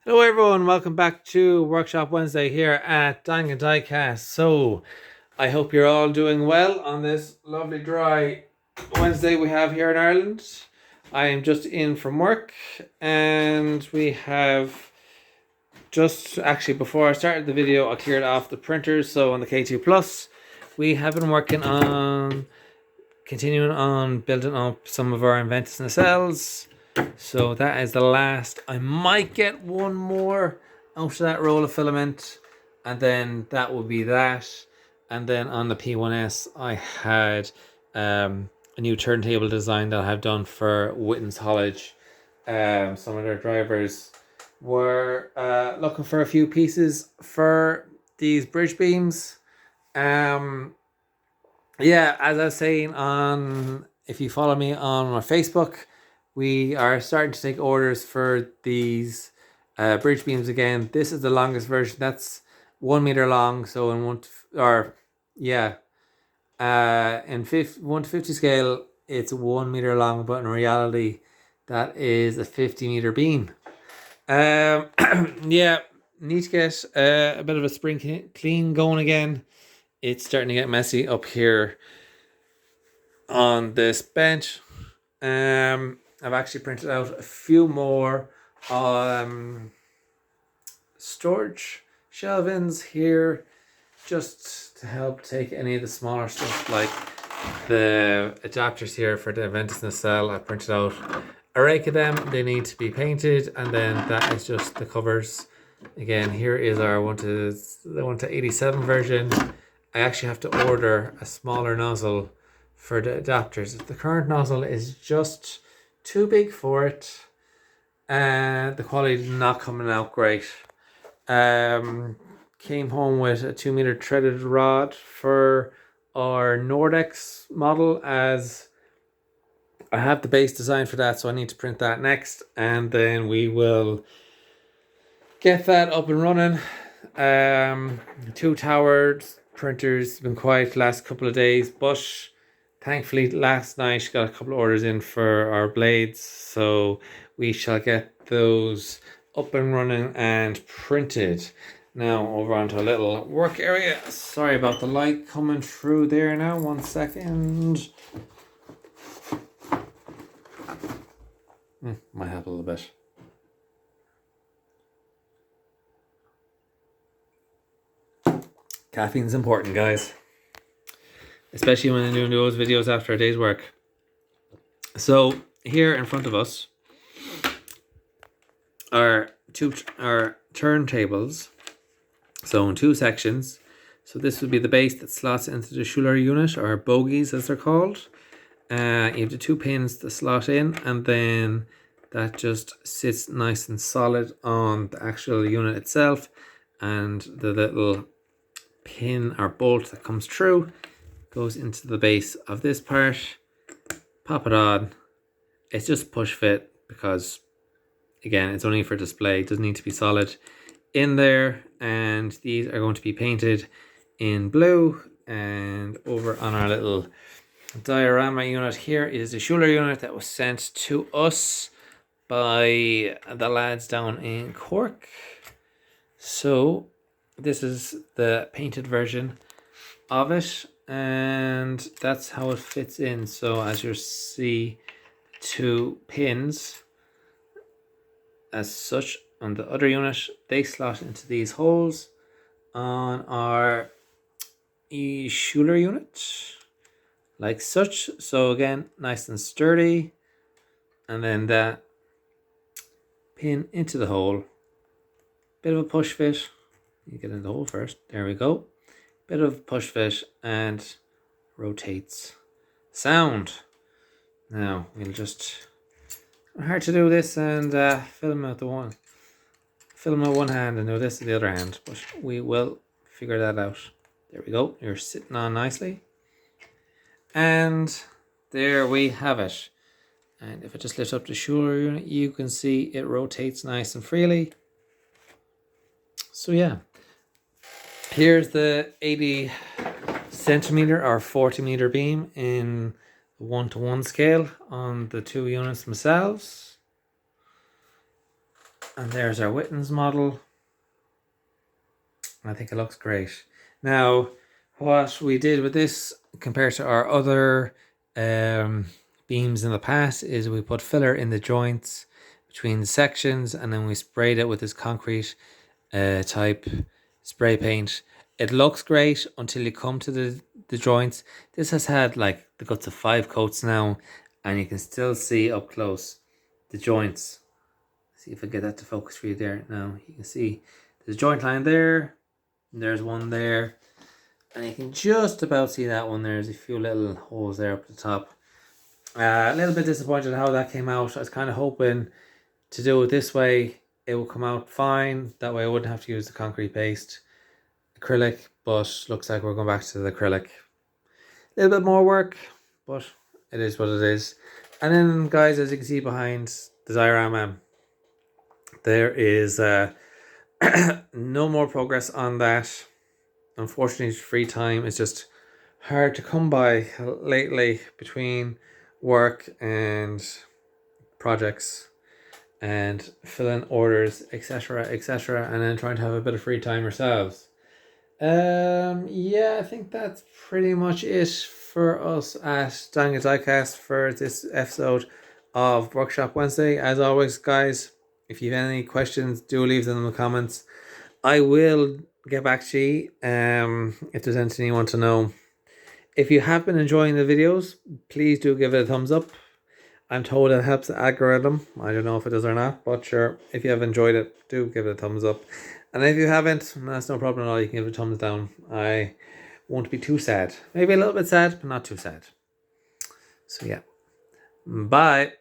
Hello everyone, welcome back to Workshop Wednesday here at Dang and Diecast. So, I hope you're all doing well on this lovely dry Wednesday we have here in Ireland. I am just in from work and we have just actually before I started the video I cleared off the printers. So on the K2 Plus we have been working on continuing on building up some of our Inventus nacelles. So that is the last. I might get one more out of that roll of filament, and then that will be that. And then on the P1S, I had a new turntable design that I have done for Witten's College. Some of their drivers were looking for a few pieces for these bridge beams. Yeah, as I was saying if you follow me on my Facebook, we are starting to take orders for these bridge beams again. This is the longest version. That's 1 meter long. So in 1 to 50 scale, it's 1 meter long, but in reality, that is a 50 meter beam. Yeah, need to get a bit of a spring clean going again. It's starting to get messy up here on this bench. I've actually printed out a few more storage shelvings here just to help take any of the smaller stuff like the adapters here for the Inventus nacelle. I printed out a rake of them. They need to be painted, and then that is just the covers. Again, here is our 1 to 87 version. I actually have to order a smaller nozzle for the adapters. The current nozzle is just too big for it, and the quality is not coming out great. Came home with a 2 meter threaded rod for our Nordex model, as I have the base design for that, so I need to print that next, and then we will get that up and running. 2 towered printers, been quiet the last couple of days, but thankfully last night got a couple of orders in for our blades, so we shall get those up and running and printed. Now over onto a little work area. Sorry about the light coming through there now. 1 second. Might help a little bit. Caffeine's important, guys. Especially when I'm doing those videos after a day's work. So here in front of us are our turntables. So in 2 sections. So this would be the base that slots into the Scheuerle unit, or bogies as they're called. You have the 2 pins to slot in, and then that just sits nice and solid on the actual unit itself, and the little pin or bolt that comes through goes into the base of this part. Pop it on. It's just push fit because, again, it's only for display. It doesn't need to be solid in there. And these are going to be painted in blue. And over on our little diorama unit here is a Scheuerle unit that was sent to us by the lads down in Cork. So this is the painted version of it, and that's how it fits in. So as you see, 2 pins as such on the other unit, they slot into these holes on our Scheuerle unit like such. So again, nice and sturdy, and then that pin into the hole. Bit of a push fit. You get in the hole first. There we go. Bit of push fit and rotates. Sound. Now we'll just hard to do this and film with one hand and do this with the other hand, but we will figure that out. There we go. You're sitting on nicely, and there we have it. And if I just lift up the Scheuerle unit, you can see it rotates nice and freely. So yeah, here's the 80 centimeter or 40 meter beam in 1:1 scale on the 2 units themselves. And there's our Witten's model. I think it looks great. Now, what we did with this compared to our other beams in the past is we put filler in the joints between the sections, and then we sprayed it with this concrete type spray paint. It looks great until you come to the joints. This has had like the guts of 5 coats now, and you can still see up close the joints. See if I get that to focus for you there. Now you can see there's a joint line there, and there's one there, and you can just about see that one. There's a few little holes there up the top. A little bit disappointed how that came out. I was kind of hoping to do it this way, it will come out fine. That way I wouldn't have to use the concrete paste acrylic, but looks like we're going back to the acrylic. A little bit more work, but it is what it is. And then guys, as you can see behind the diorama, there is no more progress on that. Unfortunately, free time is just hard to come by lately between work and projects and filling orders, etc., etc., and then trying to have a bit of free time ourselves. Yeah, I think that's pretty much it for us at Daniel Diecast for this episode of Workshop Wednesday. As always, guys, if you have any questions, do leave them in the comments. I will get back to you if there's anything you want to know. If you have been enjoying the videos, please do give it a thumbs up. I'm told it helps the algorithm. I don't know if it does or not, but sure, if you have enjoyed it, do give it a thumbs up. And if you haven't, that's no problem at all. You can give it a thumbs down. I won't be too sad. Maybe a little bit sad, but not too sad. So yeah. Bye.